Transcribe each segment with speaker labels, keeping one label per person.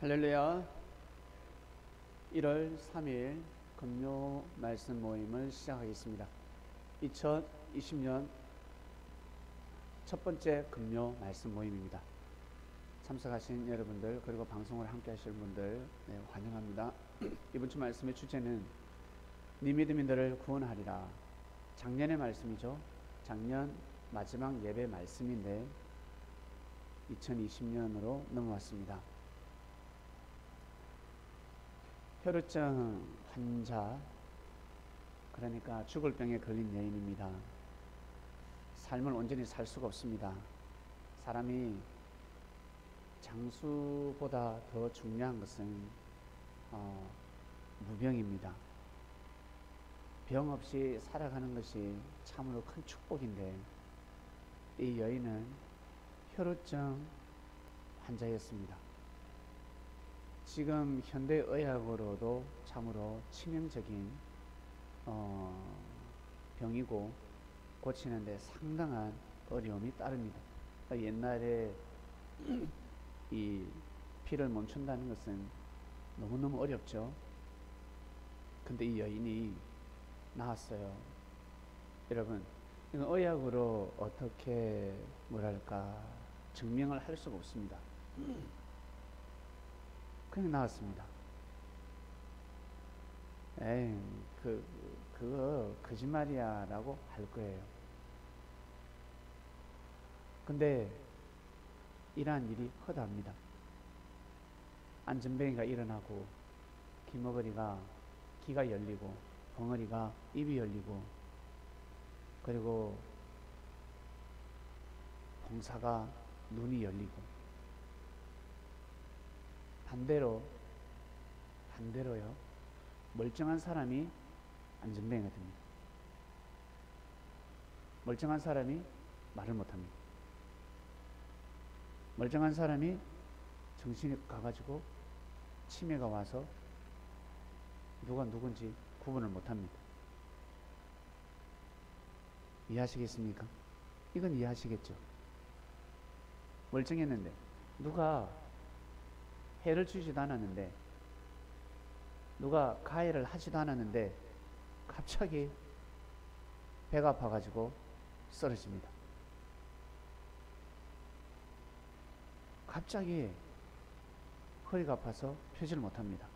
Speaker 1: 할렐루야. 1월 3일 금요 말씀 모임을 시작하겠습니다. 2020년 첫 번째 금요 말씀 모임입니다. 참석하신 여러분들 그리고 방송을 함께 하실 분들 환영합니다. 이번 주 말씀의 주제는 네 믿음이 너를 구원하리라. 작년의 말씀이죠. 작년 마지막 예배 말씀인데 2020년으로 넘어왔습니다. 혈우증 환자, 그러니까 죽을 병에 걸린 여인입니다. 삶을 온전히 살 수가 없습니다. 사람이 장수보다 더 중요한 것은 무병입니다. 병 없이 살아가는 것이 참으로 큰 축복인데 이 여인은 혈우증 환자였습니다. 지금 현대의학으로도 참으로 치명적인 병이고 고치는데 상당한 어려움이 따릅니다. 옛날에 이 피를 멈춘다는 것은 너무너무 어렵죠. 근데 이 여인이 나았어요. 여러분, 이건 의학으로 어떻게 증명을 할 수가 없습니다. 그냥 나왔습니다. 에이, 그거 거짓말이야 라고 할 거예요. 근데 이러한 일이 허다합니다. 안전뱅이가 일어나고 기머거리가 귀가 열리고 벙어리가 입이 열리고 그리고 공사가 눈이 열리고 반대로요. 멀쩡한 사람이 안전뱅이가 됩니다. 멀쩡한 사람이 말을 못합니다. 멀쩡한 사람이 정신이 가가지고 치매가 와서 누가 누군지 구분을 못합니다. 이해하시겠습니까? 이건 이해하시겠죠? 멀쩡했는데 누가 해를 주지도 않았는데 누가 가해를 하지도 않았는데 갑자기 배가 아파가지고 쓰러집니다. 갑자기 허리가 아파서 펴지를 못합니다.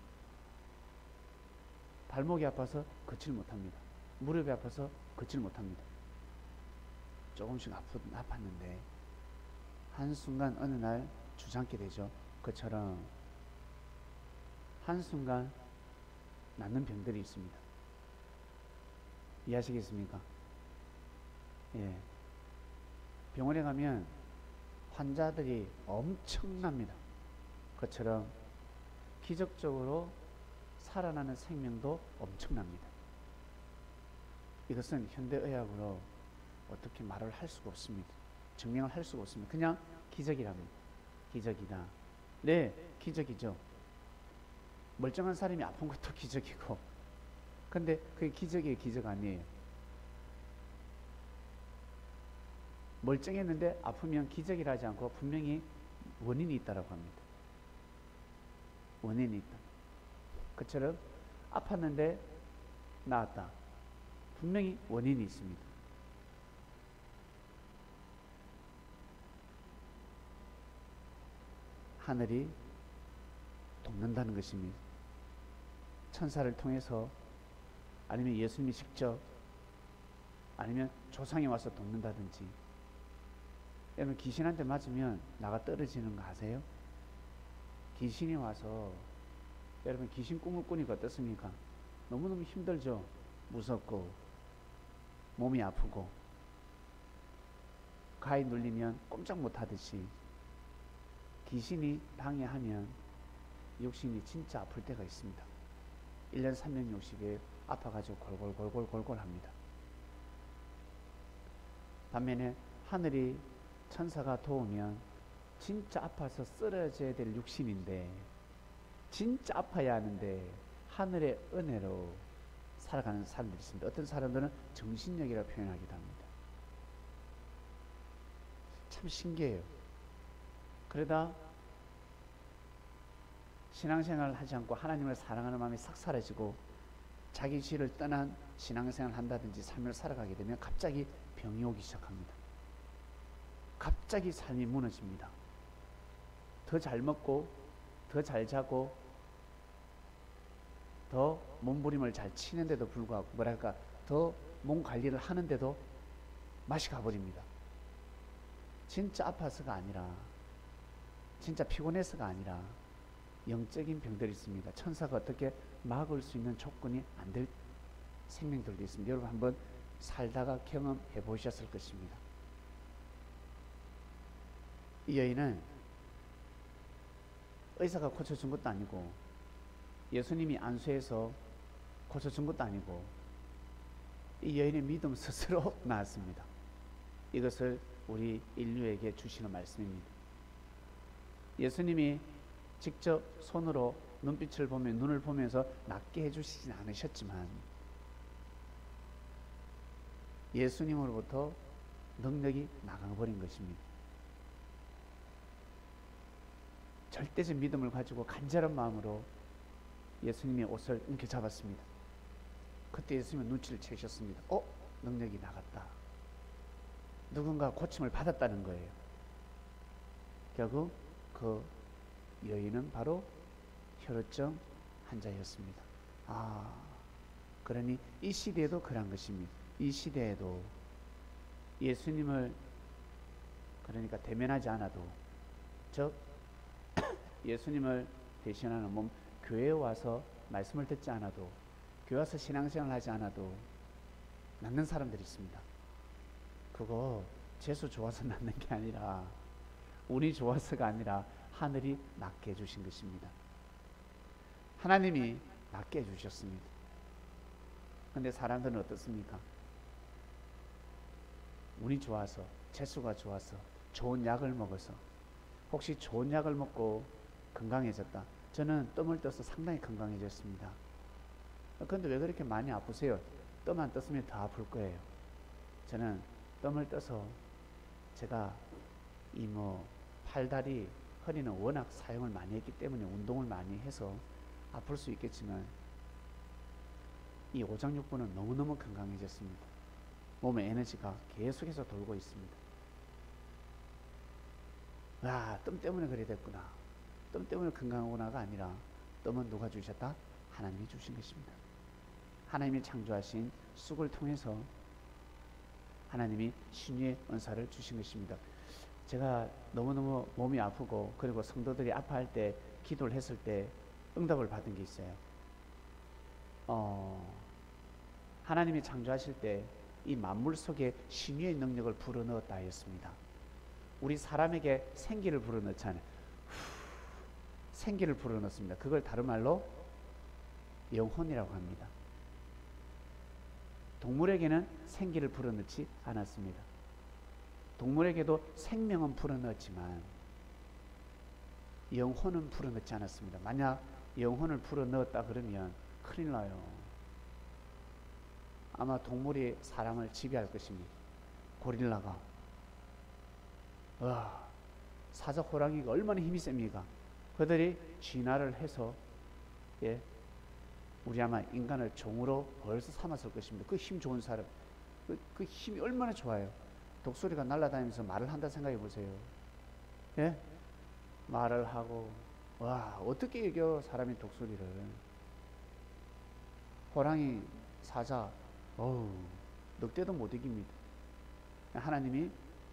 Speaker 1: 발목이 아파서 걷지를 못합니다. 무릎이 아파서 걷지를 못합니다. 조금씩 아팠는데 한순간 어느 날 주저앉게 되죠. 그처럼 한순간 낫는 병들이 있습니다. 이해하시겠습니까? 예. 병원에 가면 환자들이 엄청납니다. 그처럼 기적적으로 살아나는 생명도 엄청납니다. 이것은 현대의학으로 어떻게 말을 할 수가 없습니다. 증명을 할 수가 없습니다. 그냥 기적이랍니다. 기적이다. 네, 기적이죠. 멀쩡한 사람이 아픈 것도 기적이고, 근데 그게 기적이에요, 기적 아니에요? 멀쩡했는데 아프면 기적이라 하지 않고 분명히 원인이 있다라고 합니다. 원인이 있다. 그처럼 아팠는데 나았다. 분명히 원인이 있습니다. 하늘이 돕는다는 것입니다. 천사를 통해서 아니면 예수님이 직접 아니면 조상이 와서 돕는다든지. 여러분 귀신한테 맞으면 나가 떨어지는 거 아세요? 귀신이 와서 여러분 귀신 꿈을 꾸니까 어떻습니까? 너무너무 힘들죠. 무섭고 몸이 아프고 가위 눌리면 꼼짝 못하듯이 귀신이 방해하면 육신이 진짜 아플 때가 있습니다. 1년 360일 아파가지고 골골 합니다. 반면에 하늘이 천사가 도우면 진짜 아파서 쓰러져야 될 육신인데 진짜 아파야 하는데 하늘의 은혜로 살아가는 사람들이 있습니다. 어떤 사람들은 정신력이라 표현하기도 합니다. 참 신기해요. 그러다 신앙생활을 하지 않고 하나님을 사랑하는 마음이 싹 사라지고 자기 지를 떠난 신앙생활을 한다든지 삶을 살아가게 되면 갑자기 병이 오기 시작합니다. 갑자기 삶이 무너집니다. 더 잘 먹고 더 잘 자고 더 몸부림을 잘 치는데도 불구하고 뭐랄까 더 몸 관리를 하는데도 맛이 가버립니다. 진짜 아파서가 아니라 진짜 피곤해서가 아니라 영적인 병들이 있습니다. 천사가 어떻게 막을 수 있는 조건이 안 될 생명들도 있습니다. 여러분 한번 살다가 경험해 보셨을 것입니다. 이 여인은 의사가 고쳐준 것도 아니고 예수님이 안수해서 고쳐준 것도 아니고 이 여인의 믿음 스스로 나았습니다. 이것을 우리 인류에게 주시는 말씀입니다. 예수님이 직접 손으로 눈빛을 보며 눈을 보면서 낫게 해주시진 않으셨지만 예수님으로부터 능력이 나가버린 것입니다. 절대적 믿음을 가지고 간절한 마음으로 예수님의 옷을 움켜잡았습니다. 그때 예수님은 눈치를 채셨습니다. 능력이 나갔다. 누군가 고침을 받았다는 거예요. 결국 그 여인은 바로 혈우증 환자였습니다. 그러니 이 시대에도 그런 것입니다. 이 시대에도 예수님을 그러니까 대면하지 않아도 즉 예수님을 대신하는 몸 교회에 와서 말씀을 듣지 않아도 교회 와서 신앙생활을 하지 않아도 낫는 사람들이 있습니다. 그거 재수 좋아서 낫는 게 아니라 운이 좋아서가 아니라 하늘이 낫게 해주신 것입니다. 하나님이 낫게 해주셨습니다. 근데 사람들은 어떻습니까? 운이 좋아서 재수가 좋아서 좋은 약을 먹어서 혹시 좋은 약을 먹고 건강해졌다. 저는 뜸을 떠서 상당히 건강해졌습니다. 그런데 왜 그렇게 많이 아프세요? 뜸 안 떴으면 더 아플 거예요. 저는 뜸을 떠서 제가 팔다리 허리는 워낙 사용을 많이 했기 때문에 운동을 많이 해서 아플 수 있겠지만 이 오장육부는 너무너무 건강해졌습니다. 몸에 에너지가 계속해서 돌고 있습니다. 뜸 때문에 그래 됐구나. 뜸 때문에 건강하구나가 아니라 뜸은 누가 주셨다? 하나님이 주신 것입니다. 하나님이 창조하신 쑥을 통해서 하나님이 신유의 은사를 주신 것입니다. 제가 너무너무 몸이 아프고 그리고 성도들이 아파할 때 기도를 했을 때 응답을 받은 게 있어요. 하나님이 창조하실 때 이 만물 속에 신유의 능력을 불어넣었다 하였습니다. 우리 사람에게 생기를 불어넣잖아요. 생기를 불어넣습니다. 그걸 다른 말로 영혼이라고 합니다. 동물에게는 생기를 불어넣지 않았습니다. 동물에게도 생명은 불어넣었지만 영혼은 불어넣지 않았습니다. 만약 영혼을 불어넣었다 그러면 큰일 나요. 아마 동물이 사람을 지배할 것입니다. 고릴라가 사자 호랑이가 얼마나 힘이 셉니까? 그들이 진화를 해서 우리 아마 인간을 종으로 벌써 삼았을 것입니다. 그 힘 좋은 사람, 그 힘이 얼마나 좋아요. 독수리가 날아다니면서 말을 한다 생각해 보세요. 말을 하고 어떻게 이겨 사람이 독수리를. 호랑이, 사자, 늑대도 못 이깁니다. 하나님이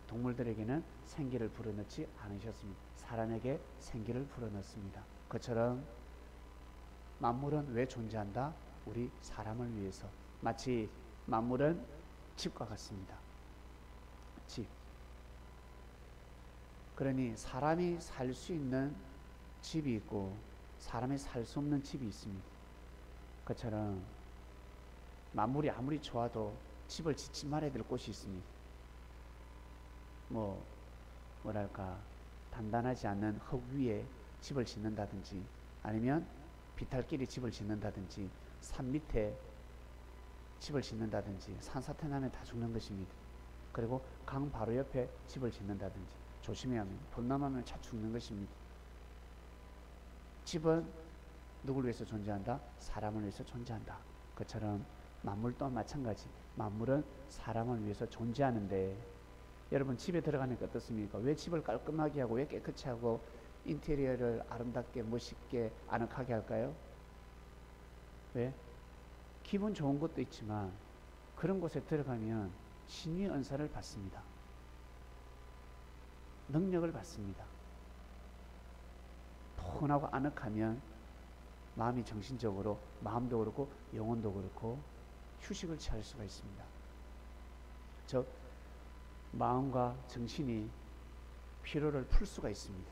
Speaker 1: 동물들에게는 생기를 불어넣지 않으셨습니다. 사람에게 생기를 불어넣습니다. 그처럼 만물은 왜 존재한다? 우리 사람을 위해서. 마치 만물은 집과 같습니다. 집. 그러니 사람이 살 수 있는 집이 있고 사람이 살 수 없는 집이 있습니다. 그처럼 만물이 아무리 좋아도 집을 짓지 말아야 될 곳이 있습니다. 뭐랄까 단단하지 않는 흙 위에 집을 짓는다든지 아니면 비탈길에 집을 짓는다든지 산 밑에 집을 짓는다든지 산사태 나면 다 죽는 것입니다. 그리고 강 바로 옆에 집을 짓는다든지 조심해야 합니다. 범람하면 차 죽는 것입니다. 집은 누구를 위해서 존재한다? 사람을 위해서 존재한다. 그처럼 만물 또한 마찬가지. 만물은 사람을 위해서 존재하는데, 여러분 집에 들어가니까 어떻습니까? 왜 집을 깔끔하게 하고 왜 깨끗이 하고 인테리어를 아름답게 멋있게 아늑하게 할까요? 왜? 기분 좋은 것도 있지만 그런 곳에 들어가면 신의 은사를 받습니다. 능력을 받습니다. 포근하고 아늑하면 마음이 정신적으로, 마음도 그렇고 영혼도 그렇고 휴식을 취할 수가 있습니다. 즉 마음과 정신이 피로를 풀 수가 있습니다.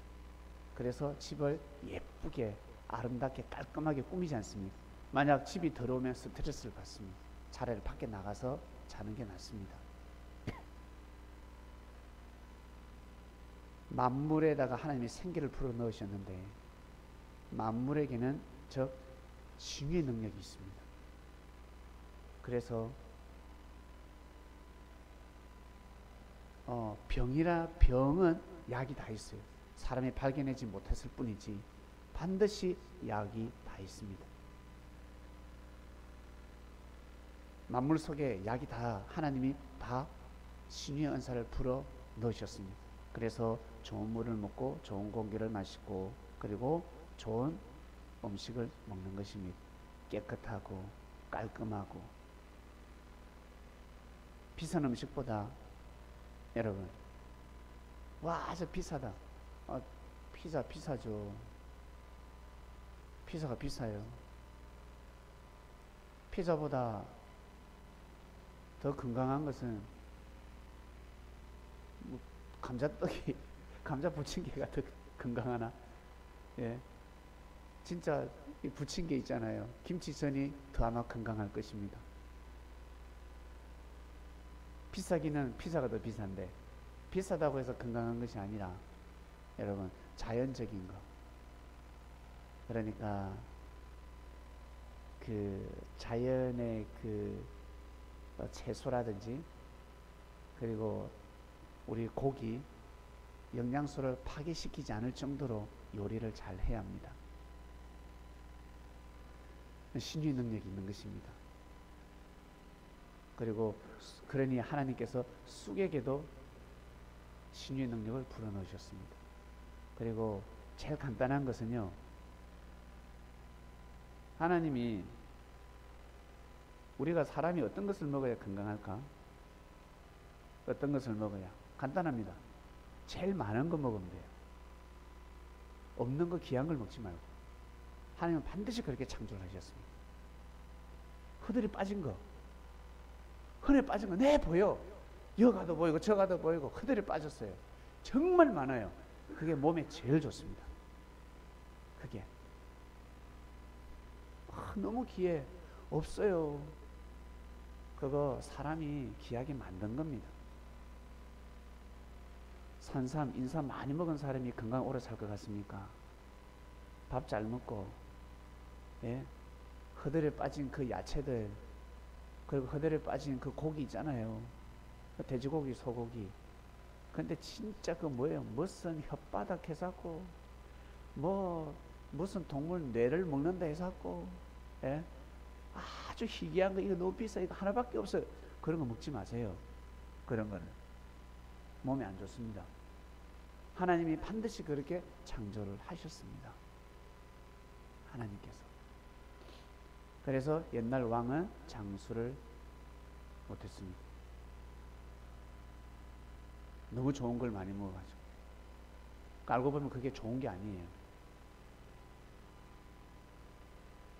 Speaker 1: 그래서 집을 예쁘게 아름답게 깔끔하게 꾸미지 않습니까? 만약 집이 더러우면 스트레스를 받습니다. 차라리 밖에 나가서 자는 게 낫습니다. 만물에다가 하나님이 생기를 불어 넣으셨는데 만물에게는 즉 신유의 능력이 있습니다. 그래서 병은 약이 다 있어요. 사람이 발견하지 못했을 뿐이지 반드시 약이 다 있습니다. 만물 속에 약이 다 하나님이 다 신유의 은사를 불어 넣으셨습니다. 그래서 좋은 물을 먹고 좋은 공기를 마시고 그리고 좋은 음식을 먹는 것입니다. 깨끗하고 깔끔하고. 비싼 음식보다 여러분 와 저 비싸다. 피자 비싸죠. 피자가 비싸요. 피자보다 더 건강한 것은 뭐 감자떡이 감자 부침개가 더 건강하나? 예, 진짜 이 부침개 있잖아요. 김치전이 더 아마 건강할 것입니다. 비싸기는 피자가 더 비싼데 비싸다고 해서 건강한 것이 아니라 여러분 자연적인 거. 그러니까 그 자연의 그 채소라든지 그리고 우리 고기 영양소를 파괴시키지 않을 정도로 요리를 잘 해야 합니다. 신유의 능력이 있는 것입니다. 그리고 그러니 하나님께서 쑥에게도 신유의 능력을 불어넣으셨습니다. 그리고 제일 간단한 것은요, 하나님이 우리가 사람이 어떤 것을 먹어야 건강할까? 어떤 것을 먹어야? 간단합니다. 제일 많은 거 먹으면 돼요. 없는 거 귀한 걸 먹지 말고. 하나님은 반드시 그렇게 창조를 하셨습니다. 허들이 빠진 거, 흔해 빠진 거, 네 보여. 여가도 보이고 저가도 보이고 허들이 빠졌어요. 정말 많아요. 그게 몸에 제일 좋습니다. 그게 너무 귀해. 없어요. 그거 사람이 귀하게 만든 겁니다. 산삼, 인삼 많이 먹은 사람이 건강 오래 살 것 같습니까? 밥 잘 먹고, 예? 허들에 빠진 그 야채들, 그리고 허들에 빠진 그 고기 있잖아요. 돼지고기, 소고기. 근데 진짜 그 뭐예요? 무슨 혓바닥 해갖고, 무슨 동물 뇌를 먹는다 해갖고, 예? 아주 희귀한 거, 이거 너무 비싸, 이거 하나밖에 없어요. 그런 거 먹지 마세요. 그런 거는. 몸에 안 좋습니다. 하나님이 반드시 그렇게 창조를 하셨습니다. 하나님께서. 그래서 옛날 왕은 장수를 못했습니다. 너무 좋은 걸 많이 먹어가지고. 알고 보면 그게 좋은 게 아니에요.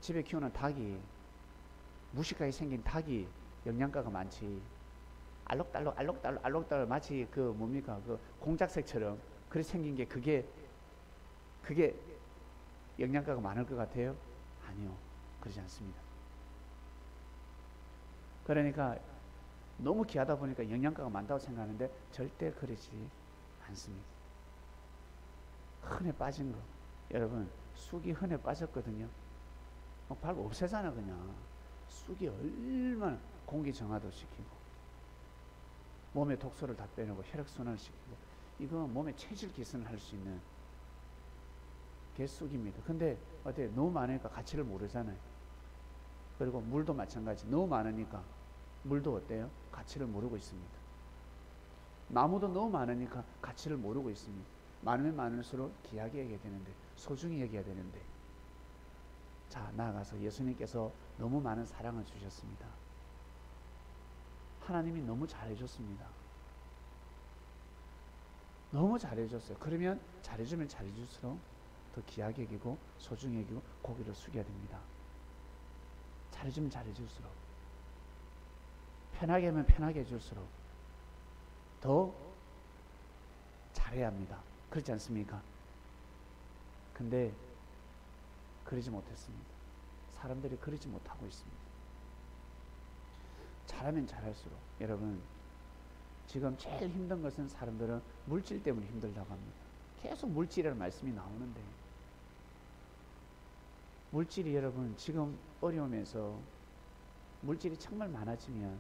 Speaker 1: 집에 키우는 닭이, 무식하게 생긴 닭이 영양가가 많지. 알록달록 마치 그 뭡니까? 그 공작새처럼 그렇게 생긴 게 그게 영양가가 많을 것 같아요? 아니요. 그러지 않습니다. 그러니까 너무 귀하다 보니까 영양가가 많다고 생각하는데 절대 그러지 않습니다. 흔해 빠진 거. 여러분, 쑥이 흔해 빠졌거든요. 발 없애잖아, 그냥. 쑥이 얼마나 공기 정화도 시키고, 몸의 독소를 다 빼내고, 혈액순환을 시키고, 이거 몸의 체질 개선을 할 수 있는 개쑥입니다. 근데 어때? 너무 많으니까 가치를 모르잖아요. 그리고 물도 마찬가지. 너무 많으니까 물도 어때요? 가치를 모르고 있습니다. 나무도 너무 많으니까 가치를 모르고 있습니다. 많으면 많을수록 귀하게 여겨야 되는데, 소중히 여겨야 되는데. 자, 나아가서 예수님께서 너무 많은 사랑을 주셨습니다. 하나님이 너무 잘해줬습니다. 너무 잘해줬어요. 그러면 잘해주면 잘해줄수록 더 귀하게 여기고 소중히 여기고 고개를 숙여야 됩니다. 잘해주면 잘해줄수록, 편하게 하면 편하게 해줄수록 더 잘해야 합니다. 그렇지 않습니까? 근데 그러지 못했습니다. 사람들이 그러지 못하고 있습니다. 잘하면 잘할수록, 여러분, 지금 제일 힘든 것은 사람들은 물질 때문에 힘들다고 합니다. 계속 물질이라는 말씀이 나오는데, 물질이 여러분 지금 어려우면서 물질이 정말 많아지면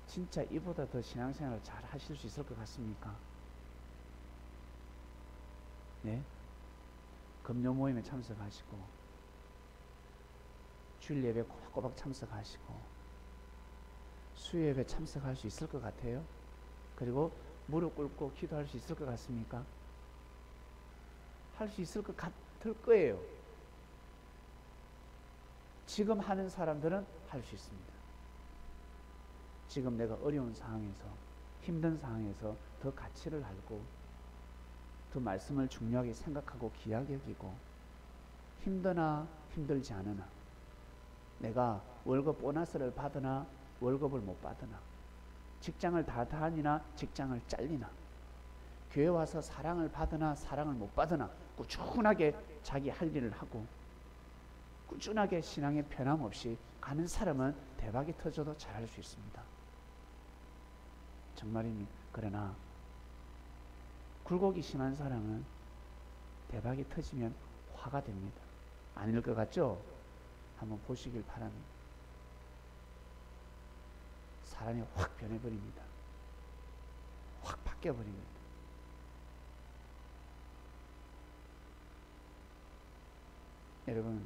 Speaker 1: 진짜 이보다 더 신앙생활을 잘 하실 수 있을 것 같습니까? 네? 금요 모임에 참석하시고 주일 예배 꼬박꼬박 참석하시고 수요 예배 참석할 수 있을 것 같아요? 그리고 무릎 꿇고 기도할 수 있을 것 같습니까? 할 수 있을 것 같을 거예요. 지금 하는 사람들은 할 수 있습니다. 지금 내가 어려운 상황에서, 힘든 상황에서 더 가치를 알고 더 말씀을 중요하게 생각하고 귀하게 여기고, 힘드나 힘들지 않으나, 내가 월급 보너스를 받으나 월급을 못 받으나, 직장을 다 다니나 직장을 잘리나, 교회 와서 사랑을 받으나 사랑을 못 받으나 꾸준하게 자기 할 일을 하고 꾸준하게 신앙에 변함없이 가는 사람은 대박이 터져도 잘할 수 있습니다. 정말입니다. 그러나 굴곡이 심한 사람은 대박이 터지면 화가 됩니다. 아닐 것 같죠? 한번 보시길 바랍니다. 사람이 확 변해버립니다. 확 바뀌어버립니다. 여러분,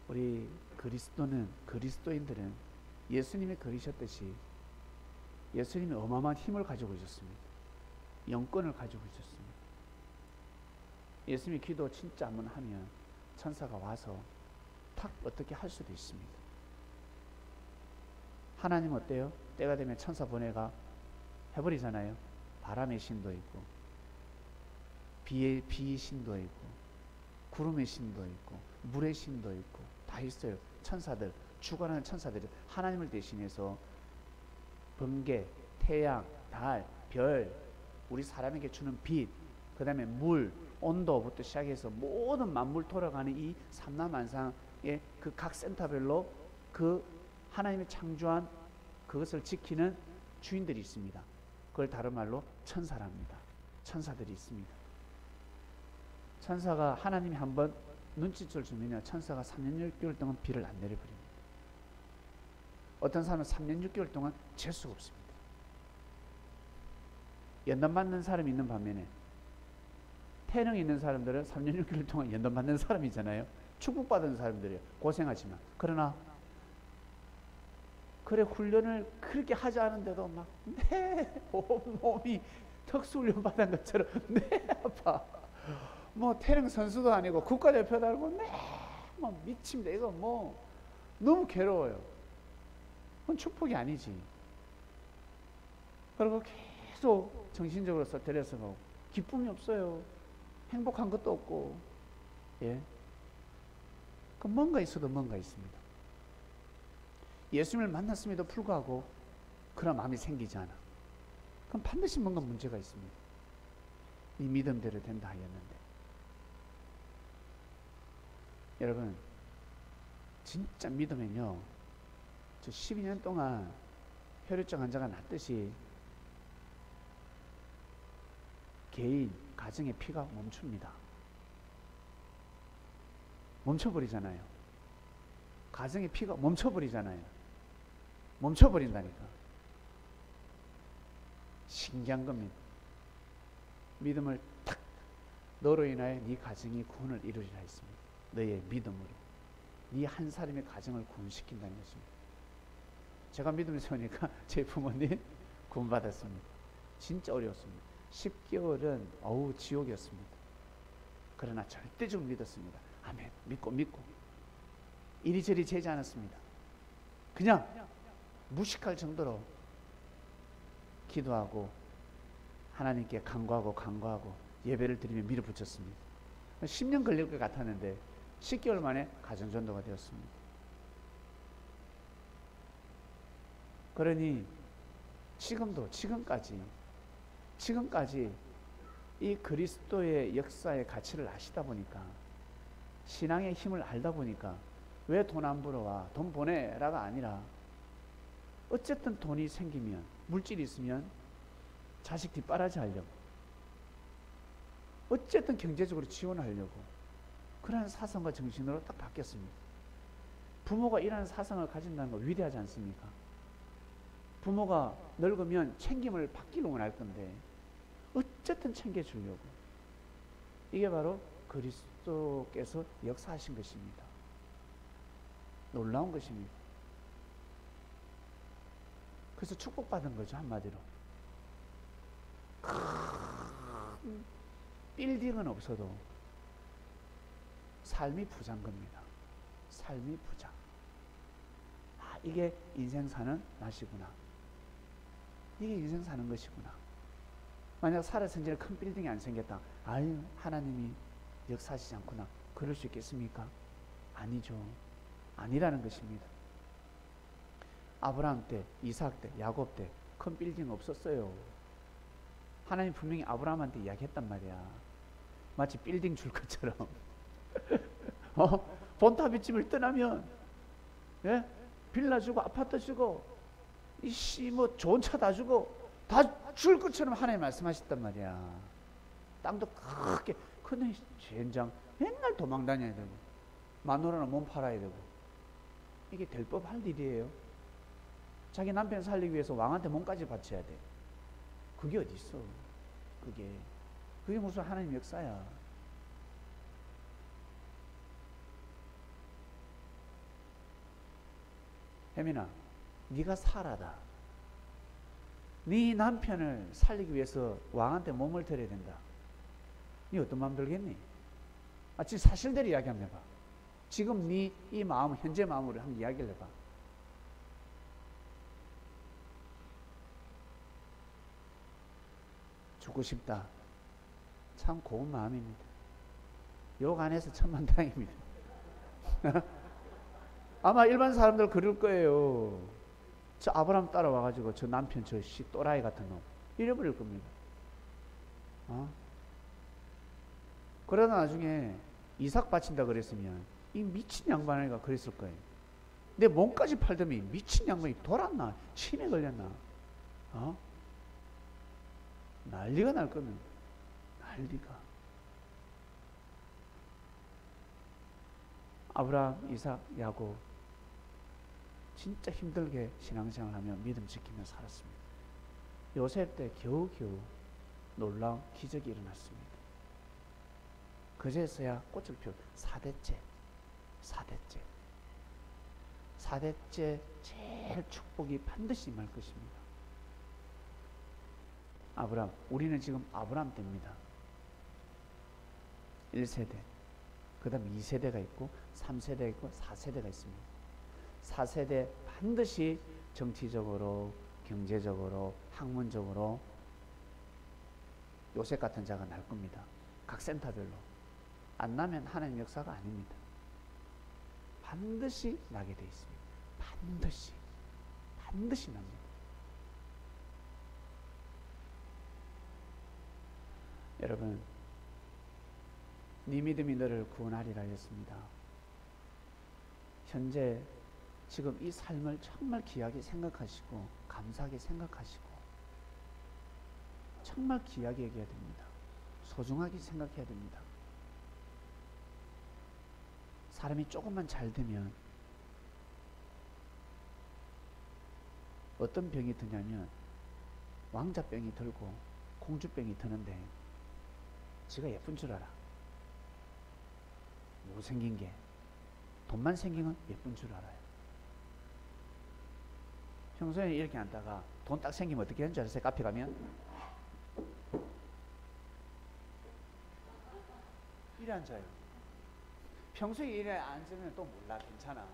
Speaker 1: 우리 그리스도인들은 예수님이 그리셨듯이 예수님이 어마어마한 힘을 가지고 있었습니다. 영권을 가지고 있었습니다. 예수님이 기도 진짜 한번 하면 천사가 와서 탁 어떻게 할 수도 있습니다. 하나님 어때요? 때가 되면 천사 보내가 해버리잖아요. 바람의 신도 있고 비의 신도 있고 구름의 신도 있고 물의 신도 있고 다 있어요. 천사들, 주관하는 천사들이 하나님을 대신해서 번개, 태양, 달, 별, 우리 사람에게 주는 빛, 그 다음에 물, 온도부터 시작해서 모든 만물 돌아가는 이 삼라만상의 그 각 센터별로 그 하나님이 창조한 그것을 지키는 주인들이 있습니다. 그걸 다른 말로 천사랍니다. 천사들이 있습니다. 천사가 하나님이 한번 눈짓을 주면요, 천사가 3년 6개월 동안 비를 안 내려버립니다. 어떤 사람은 3년 6개월 동안 재수가 없습니다. 연단 받는 사람이 있는 반면에 태능이 있는 사람들은 3년 6개월 동안 연단 받는 사람이잖아요. 축복받은 사람들이에요. 고생하지만. 그러나 그래 훈련을 그렇게 하지 않은데도 막 온몸이 특수훈련 받은 것처럼 아파. 뭐 태릉 선수도 아니고 국가대표도 아니고 뭐 미칩니다. 이거 뭐 너무 괴로워요. 그건 축복이 아니지. 그리고 계속 정신적으로 스트레스 가고 기쁨이 없어요. 행복한 것도 없고, 예. 그 뭔가 있어도 뭔가 있습니다. 예수님을 만났음에도 불구하고 그런 마음이 생기지 않아. 그럼 반드시 뭔가 문제가 있습니다. 이 믿음대로 된다 하였는데. 여러분, 진짜 믿으면요, 저 12년 동안 혈류증 환자가 낫듯이 개인, 가정의 피가 멈춥니다. 멈춰버리잖아요. 가정의 피가 멈춰버리잖아요. 멈춰버린다니까. 신기한 겁니다. 믿음을 탁, 너로 인하여 네 가정이 구원을 이루리라 했습니다. 너의 믿음으로 네 한 사람의 가정을 구원시킨다는 것입니다. 제가 믿음을 세우니까 제 부모님 구원받았습니다. 진짜 어려웠습니다. 10개월은 지옥이었습니다. 그러나 절대적으로 믿었습니다. 아멘. 믿고 이리저리 재지 않았습니다. 그냥 무식할 정도로 기도하고 하나님께 간구하고 예배를 드리며 밀어붙였습니다. 10년 걸릴 것 같았는데 10개월 만에 가정전도가 되었습니다. 그러니 지금까지 이 그리스도의 역사의 가치를 아시다 보니까, 신앙의 힘을 알다 보니까, 왜 돈 안 벌어와? 돈 보내라가 아니라, 어쨌든 돈이 생기면, 물질이 있으면 자식 뒷바라지 하려고, 어쨌든 경제적으로 지원하려고, 그러한 사상과 정신으로 딱 바뀌었습니다. 부모가 이러한 사상을 가진다는 거 위대하지 않습니까? 부모가 늙으면 챙김을 받기를 원할 건데 어쨌든 챙겨주려고. 이게 바로 그리스도께서 역사하신 것입니다. 놀라운 것입니다. 그래서 축복받은 거죠, 한마디로. 큰 빌딩은 없어도 삶이 부자인 겁니다. 삶이 부자. 이게 인생 사는 맛이구나. 이게 인생 사는 것이구나. 만약 살아서 이제 큰 빌딩이 안 생겼다. 아유, 하나님이 역사하시지 않구나. 그럴 수 있겠습니까? 아니죠. 아니라는 것입니다. 아브라함 때, 이삭 때, 야곱 때 큰 빌딩 없었어요. 하나님 분명히 아브라함한테 이야기했단 말이야. 마치 빌딩 줄 것처럼. 본타비 집을 떠나면, 예? 빌라 주고 아파트 주고 뭐 좋은 차 다 주고 다 줄 것처럼 하나님 말씀하셨단 말이야. 땅도 크게. 근데 젠장 맨날 도망 다녀야 되고 마누라는 몸 팔아야 되고, 이게 될 법할 일이에요? 자기 남편 살리기 위해서 왕한테 몸까지 바쳐야 돼. 그게 어디 있어? 그게 무슨 하나님 역사야? 혜민아, 네가 살아다. 네 남편을 살리기 위해서 왕한테 몸을 드려야 된다. 네 어떤 마음 들겠니? 지금 사실대로 이야기 한번 해봐. 지금 네 이 마음, 현재 마음으로 한번 이야기를 해봐. 죽고 싶다. 참 고운 마음입니다. 욕 안 해서 천만다행입니다. 아마 일반 사람들 그럴 거예요. 저 아브라함 따라와가지고 저 남편 저 또라이 같은 놈 잃어버릴 겁니다. 그러다 나중에 이삭 바친다 그랬으면 이 미친 양반이가 그랬을 거예요. 내 몸까지 팔더니 미친 양반이 돌았나? 치매 걸렸나? 난리가 날 거면 난리가. 아브라함, 이삭, 야곱 진짜 힘들게 신앙생활하며 믿음 지키며 살았습니다. 요셉 때 겨우겨우 놀라운 기적이 일어났습니다. 그제서야 꽃을 피운 4대째 제일 축복이 반드시 임할 것입니다. 아브라함, 우리는 지금 아브라함 때입니다. 1세대, 그 다음 2세대가 있고 3세대가 있고 4세대가 있습니다. 4세대 반드시 정치적으로, 경제적으로, 학문적으로 요셉 같은 자가 날 겁니다. 각 센터별로. 안 나면 하나님 역사가 아닙니다. 반드시 나게 돼 있습니다. 반드시 납니다. 여러분, 네 믿음이 너를 구원하리라 했습니다. 현재 지금 이 삶을 정말 귀하게 생각하시고 감사하게 생각하시고 정말 귀하게 여겨야 됩니다. 소중하게 생각해야 됩니다. 사람이 조금만 잘 되면 어떤 병이 드냐면 왕자병이 들고 공주병이 드는데, 지가 예쁜 줄 알아. 못생긴 게. 돈만 생기면 예쁜 줄 알아요. 평소에 이렇게 앉다가 돈 딱 생기면 어떻게 하는 줄 아세요? 카페 가면 이래 앉아요. 평소에 이래 앉으면 또 몰라, 괜찮아.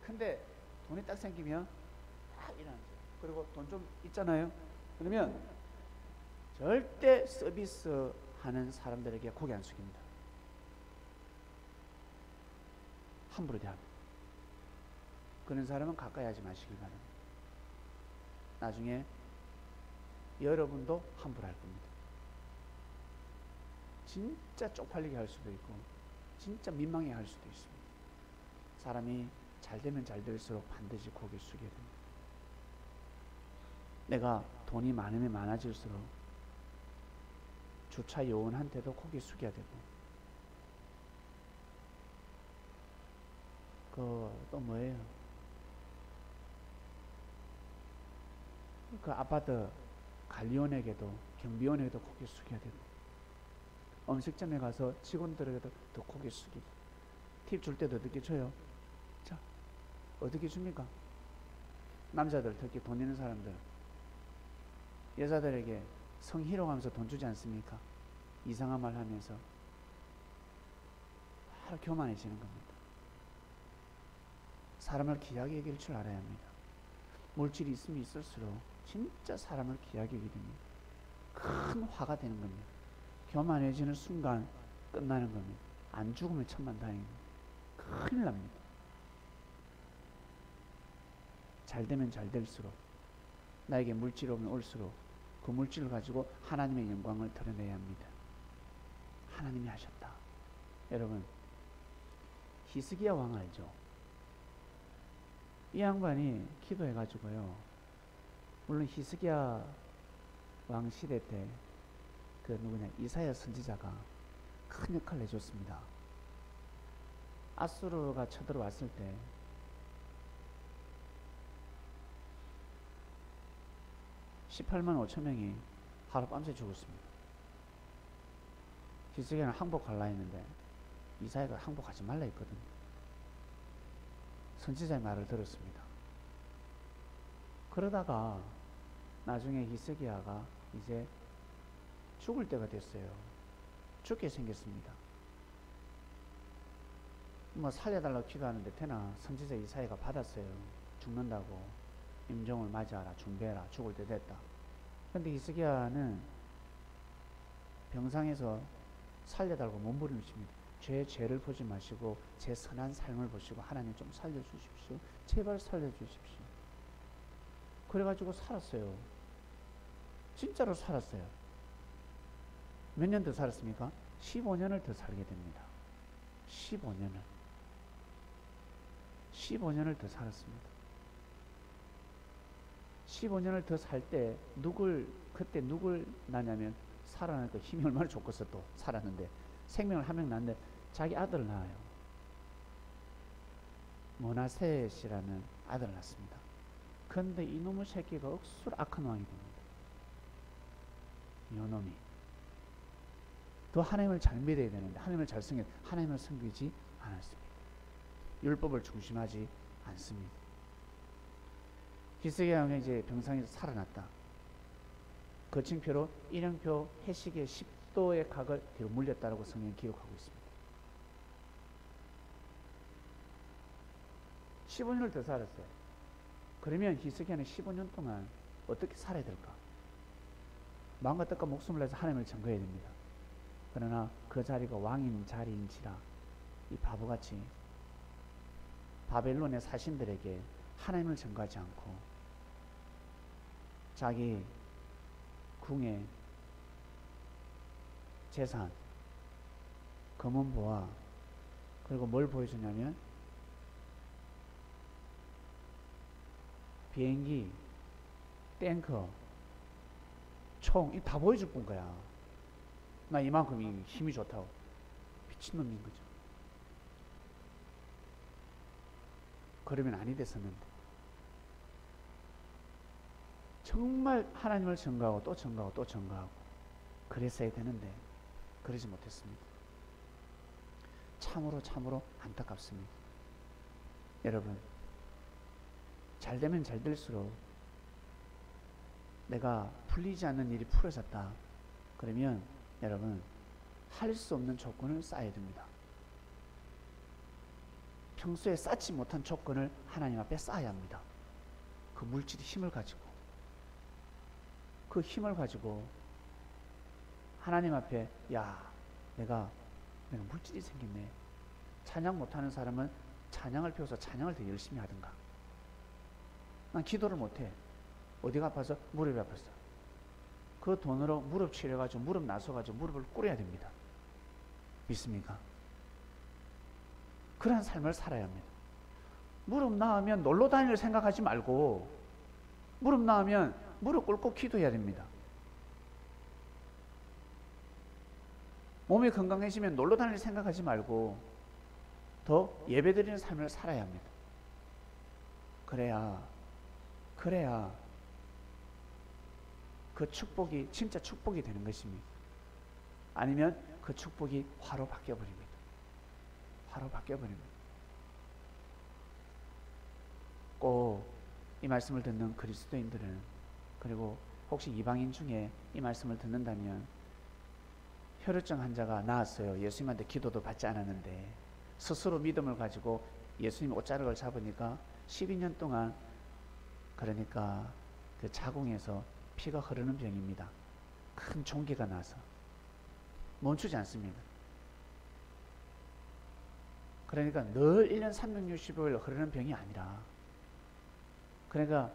Speaker 1: 근데 돈이 딱 생기면 딱 이래 앉아요. 그리고 돈 좀 있잖아요. 그러면 절대 서비스 하는 사람들에게 고개 안 숙입니다. 함부로 대합니다. 그런 사람은 가까이 하지 마시길 바랍니다. 나중에 여러분도 함부로 할 겁니다. 진짜 쪽팔리게 할 수도 있고 진짜 민망해 할 수도 있습니다. 사람이 잘 되면 잘 될수록 반드시 고개 숙여야 됩니다. 내가 돈이 많으면 많아질수록 주차 요원한테도 고개 숙여야 되고, 또 뭐예요? 그 아파트 관리원에게도 경비원에게도 고개 숙여야 되고, 음식점에 가서 직원들에게도 더 고개 숙이고, 팁 줄 때도 어떻게 줘요? 자, 어떻게 줍니까? 남자들, 특히 돈 있는 사람들, 여자들에게 성희롱하면서 돈 주지 않습니까? 이상한 말 하면서 바로 교만해지는 겁니다. 사람을 귀하게 여길 줄 알아야 합니다. 물질이 있으면 있을수록 진짜 사람을 귀하게 여기게 됩니다. 큰 화가 되는 겁니다. 교만해지는 순간 끝나는 겁니다. 안 죽으면 천만다행입니다. 큰일 납니다. 잘 되면 잘 될수록, 나에게 물질이 오면 올수록 그 물질을 가지고 하나님의 영광을 드러내야 합니다. 하나님이 하셨다. 여러분, 히스기야 왕 알죠? 이 양반이 기도해가지고요, 물론 히스기야 왕 시대 때 그 누구냐, 이사야 선지자가 큰 역할을 해줬습니다. 아수르가 쳐들어왔을 때 18만 5천 명이 하룻밤새 죽었습니다. 히스기야는 항복하려 했는데 이사야가 항복하지 말라 했거든요. 선지자의 말을 들었습니다. 그러다가 나중에 히스기야가 이제 죽을 때가 됐어요. 죽게 생겼습니다. 뭐 살려달라고 기도하는데 되나? 선지자 이사야가 받았어요. 죽는다고. 임종을 맞이하라, 준비해라, 죽을 때 됐다. 근데 히스기야는 병상에서 살려달라고 몸부림칩니다. 죄를 보지 마시고 제 선한 삶을 보시고 하나님 좀 살려주십시오. 제발 살려주십시오. 그래가지고 살았어요. 진짜로 살았어요. 몇 년 더 살았습니까? 15년을 더 살게 됩니다. 15년을 더 살았습니다. 15년을 더 살 때 그때 누굴 낳냐면, 살아나니까 힘이 얼마나 좋겠어. 또 살았는데 생명을 한 명 낳는데 자기 아들을 낳아요. 모나셋이라는 아들을 낳습니다. 그런데 이놈의 새끼가 억수로 악한 왕이 됩니다. 이놈이 더 하나님을 잘 믿어야 되는데 하나님을 잘 섬겨, 하나님을 섬기지 않았습니다. 율법을 중심하지 않습니다. 히스기야 왕이 이제 병상에서 살아났다. 거침표로 일형표 해시계 10도의 각을 뒤로 물렸다라고 성경이 기록하고 있습니다. 15년을 더 살았어요. 그러면 히스기야는 15년 동안 어떻게 살아야 될까? 마음과 뜻과 목숨을 내서 하나님을 증거해야 됩니다. 그러나 그 자리가 왕인 자리인지라 이 바보같이 바벨론의 사신들에게 하나님을 증거하지 않고 자기 궁의 재산, 검은보화, 그리고 뭘 보여주냐면 비행기, 탱커, 총, 이 다 보여줄 뿐 거야. 나 이만큼 힘이 좋다고. 미친놈인 거죠. 그러면 아니 됐었는데. 정말 하나님을 증거하고 또 증거하고 또 증거하고 그랬어야 되는데 그러지 못했습니다. 참으로 안타깝습니다. 여러분, 잘 되면 잘 될수록 내가 풀리지 않는 일이 풀어졌다. 그러면 여러분, 할 수 없는 조건을 쌓아야 됩니다. 평소에 쌓지 못한 조건을 하나님 앞에 쌓아야 합니다. 그 물질의 힘을 가지고, 그 힘을 가지고 하나님 앞에, 야, 내가 물질이 생겼네. 찬양 못하는 사람은 찬양을 배워서 찬양을 더 열심히 하든가. 난 기도를 못해. 어디가 아파서? 무릎이 아팠어. 그 돈으로 무릎 치료해가지고 무릎 나서가지고 무릎을 꿇어야 됩니다. 믿습니까? 그런 삶을 살아야 합니다. 무릎 나으면 놀러 다닐 생각하지 말고, 무릎 나으면 무릎 꿇고 기도해야 됩니다. 몸이 건강해지면 놀러 다닐 생각하지 말고 더 예배드리는 삶을 살아야 합니다. 그래야 그 축복이 진짜 축복이 되는 것입니다. 아니면 그 축복이 화로 바뀌어버립니다. 화로 바뀌어버립니다. 꼭 이 말씀을 듣는 그리스도인들은, 그리고 혹시 이방인 중에 이 말씀을 듣는다면, 혈루증 환자가 나았어요. 예수님한테 기도도 받지 않았는데 스스로 믿음을 가지고 예수님 옷자락을 잡으니까 12년 동안, 그러니까 그 자궁에서 피가 흐르는 병입니다. 큰 종기가 나서 멈추지 않습니다. 그러니까 늘 1년 365일 흐르는 병이 아니라, 그러니까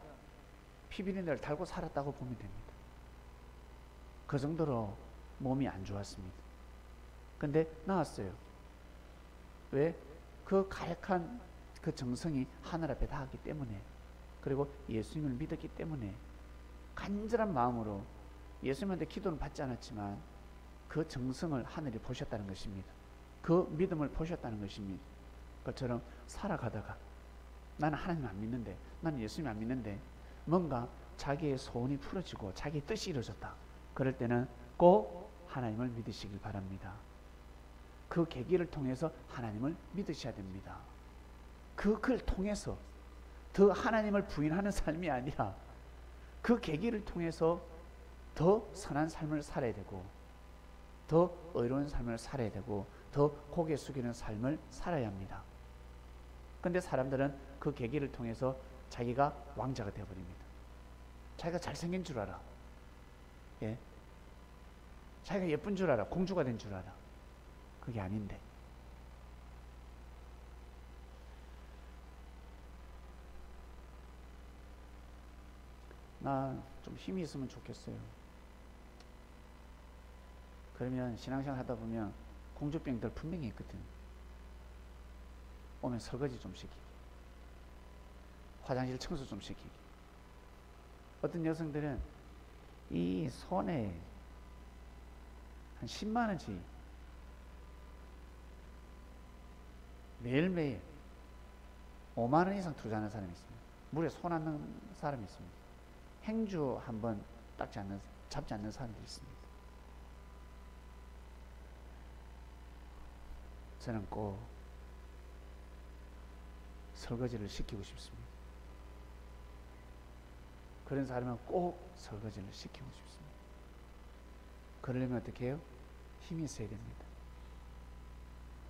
Speaker 1: 피비린내를 달고 살았다고 보면 됩니다. 그 정도로 몸이 안 좋았습니다. 근데 나았어요. 왜? 그 가득한 그 정성이 하늘 앞에 닿았기 때문에, 그리고 예수님을 믿었기 때문에 간절한 마음으로 예수님한테 기도는 받지 않았지만 그 정성을 하늘이 보셨다는 것입니다. 그 믿음을 보셨다는 것입니다. 그처럼 살아가다가 나는 하나님 안 믿는데, 나는 예수님 안 믿는데, 뭔가 자기의 소원이 풀어지고 자기의 뜻이 이루어졌다. 그럴 때는 꼭 하나님을 믿으시길 바랍니다. 그 계기를 통해서 하나님을 믿으셔야 됩니다. 그걸 통해서 더 하나님을 부인하는 삶이 아니라 그 계기를 통해서 더 선한 삶을 살아야 되고, 더 의로운 삶을 살아야 되고, 더 고개 숙이는 삶을 살아야 합니다. 근데 사람들은 그 계기를 통해서 자기가 왕자가 되어버립니다. 자기가 잘생긴 줄 알아. 예? 자기가 예쁜 줄 알아. 공주가 된 줄 알아. 그게 아닌데. 나 좀 힘이 있으면 좋겠어요. 그러면 신앙생활 하다 보면 공주병들 분명히 있거든. 오면 설거지 좀 시키기, 화장실 청소 좀 시키기. 어떤 여성들은 이 손에 한 10만 원씩 매일매일 5만 원 이상 투자하는 사람이 있습니다. 물에 손 얹는 사람이 있습니다. 행주 한번 잡지 않는 사람들이 있습니다. 저는 꼭 설거지를 시키고 싶습니다. 그런 사람은 꼭 설거지를 시키고 싶습니다. 그러려면 어떻게 해요? 힘이 있어야 됩니다.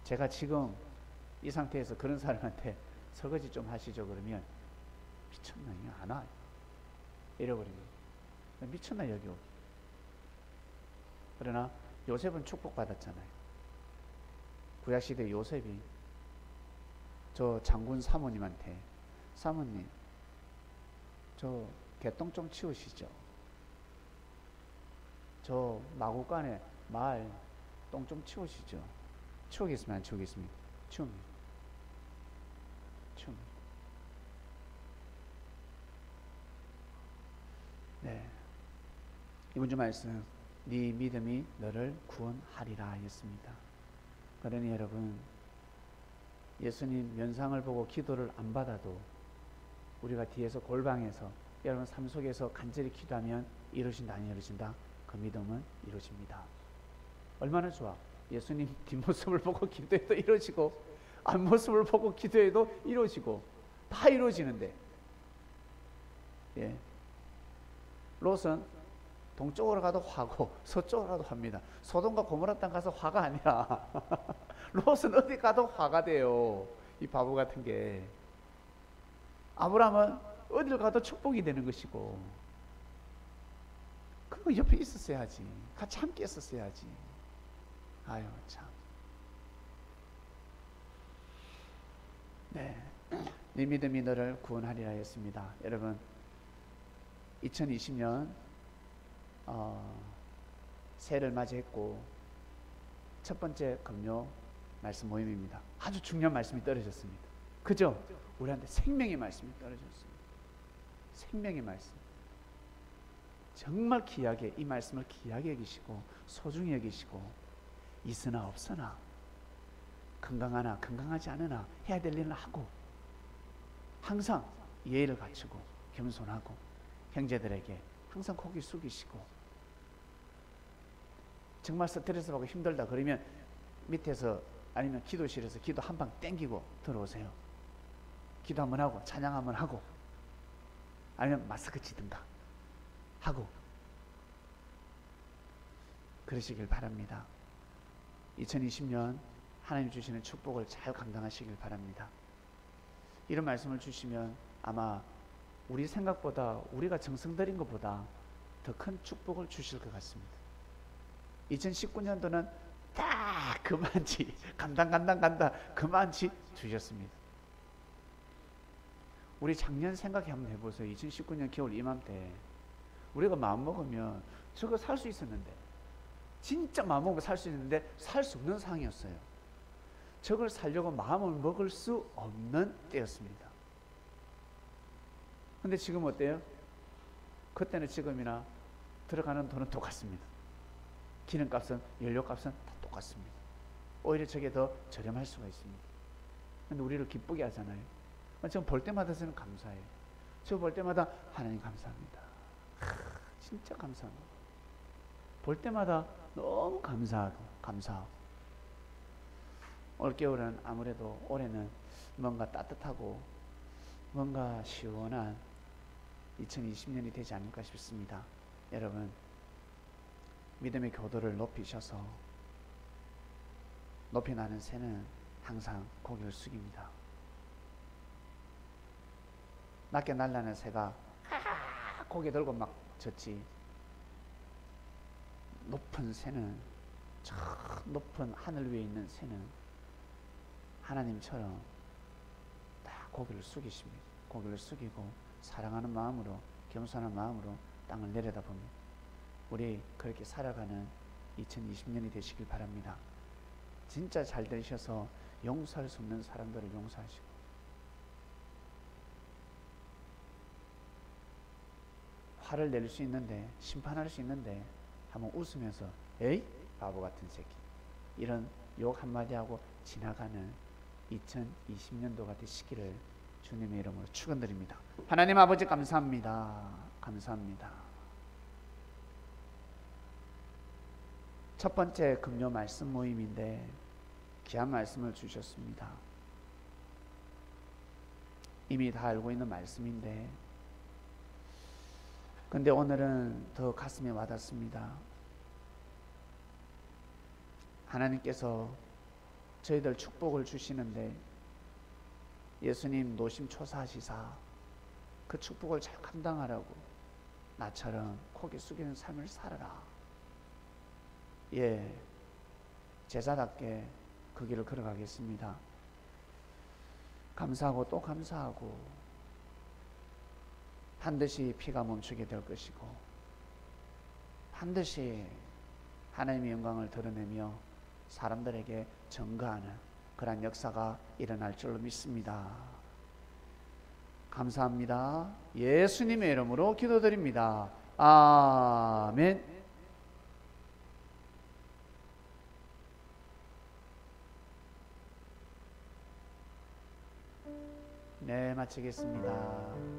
Speaker 1: 제가 지금 이 상태에서 그런 사람한테 설거지 좀 하시죠 그러면 미쳤나, 이거 안 와. 잃어버립니다. 미쳤나 여기 오기. 그러나 요셉은 축복받았잖아요. 구약시대 요셉이 저 장군 사모님한테, 사모님 저 개똥 좀 치우시죠. 저 마구간에 마을 똥 좀 치우시죠. 치우겠습니까? 안 치우겠습니까? 치웁니다. 네. 이번 주 말씀, 네 믿음이 너를 구원하리라 하였습니다. 그러니 여러분, 예수님 면상을 보고 기도를 안 받아도 우리가 뒤에서 골방에서 여러분 삶 속에서 간절히 기도하면 이루어진다 안 이루어진다? 그 믿음은 이루어집니다. 얼마나 좋아. 예수님 뒷모습을 보고 기도해도 이루어지고 앞모습을 보고 기도해도 이루어지고 다 이루어지는데, 예. 롯은 동쪽으로 가도 화고 서쪽으로 가도 화입니다. 소돔과 고모라 땅 가서 화가 아니라 롯은 어디 가도 화가 돼요. 이 바보 같은 게. 아브라함은 어딜 가도 축복이 되는 것이고, 그거 옆에 있었어야지. 같이 함께 있었어야지. 아유 참. 네. 네 믿음이 너를 구원하리라 했습니다. 여러분, 2020년 새해를 맞이했고 첫 번째 금요 말씀 모임입니다. 아주 중요한 말씀이 떨어졌습니다. 그죠? 우리한테 생명의 말씀이 떨어졌습니다. 생명의 말씀. 정말 귀하게 이 말씀을 귀하게 여기시고 소중히 여기시고, 있으나 없으나 건강하나 건강하지 않으나 해야 될 일을 하고, 항상 예의를 갖추고 겸손하고 형제들에게 항상 고개 숙이시고, 정말 스트레스 받고 힘들다 그러면 밑에서 아니면 기도실에서 기도 한 방 땡기고 들어오세요. 기도 한번 하고 찬양 한번 하고, 아니면 마스크 치든가 하고 그러시길 바랍니다. 2020년 하나님 주시는 축복을 잘 감당하시길 바랍니다. 이런 말씀을 주시면 아마 우리 생각보다, 우리가 정성 들인 것보다 더 큰 축복을 주실 것 같습니다. 2019년도는 딱 그만치 간다 그만치 주셨습니다. 우리 작년 생각해 한번 해보세요. 2019년 겨울 이맘때 우리가 마음먹으면 저거 살 수 있었는데, 진짜 마음먹으면 살 수 있는데 살 수 없는 상황이었어요. 저걸 살려고 마음을 먹을 수 없는 때였습니다. 근데 지금 어때요? 그때는 지금이나 들어가는 돈은 똑같습니다. 기름값은, 연료값은 다 똑같습니다. 오히려 저게 더 저렴할 수가 있습니다. 근데 우리를 기쁘게 하잖아요. 저 볼 때마다 저는 감사해요. 저 볼 때마다 하나님 감사합니다. 진짜 감사합니다. 볼 때마다 너무 감사하고. 올겨울은 아무래도 올해는 뭔가 따뜻하고 뭔가 시원한 2020년이 되지 않을까 싶습니다. 여러분, 믿음의 교도를 높이셔서 높이 나는 새는 항상 고개를 숙입니다. 낮게 날라는 새가 고개 들고 막 졌지, 높은 새는, 저 높은 하늘 위에 있는 새는 하나님처럼 다 고개를 숙이십니다. 고개를 숙이고 사랑하는 마음으로, 겸손한 마음으로 땅을 내려다봅니다. 우리 그렇게 살아가는 2020년이 되시길 바랍니다. 진짜 잘 되셔서 용서할 수 없는 사람들을 용서하시고, 화를 낼 수 있는데, 심판할 수 있는데 한번 웃으면서 에이 바보 같은 새끼, 이런 욕 한마디 하고 지나가는 2020년도가 되시기를 주님의 이름으로 축원드립니다. 하나님 아버지 감사합니다. 감사합니다. 첫 번째 금요 말씀 모임인데 귀한 말씀을 주셨습니다. 이미 다 알고 있는 말씀인데, 근데 오늘은 더 가슴에 와닿습니다. 하나님께서 저희들 축복을 주시는데 예수님 노심초사하시사 그 축복을 잘 감당하라고 나처럼 고개 숙이는 삶을 살아라. 예, 제자답게 그 길을 걸어가겠습니다. 감사하고 또 감사하고, 반드시 피가 멈추게 될 것이고, 반드시 하나님의 영광을 드러내며 사람들에게 증거하는 그런 역사가 일어날 줄로 믿습니다. 감사합니다. 예수님의 이름으로 기도드립니다. 아멘. 네, 마치겠습니다.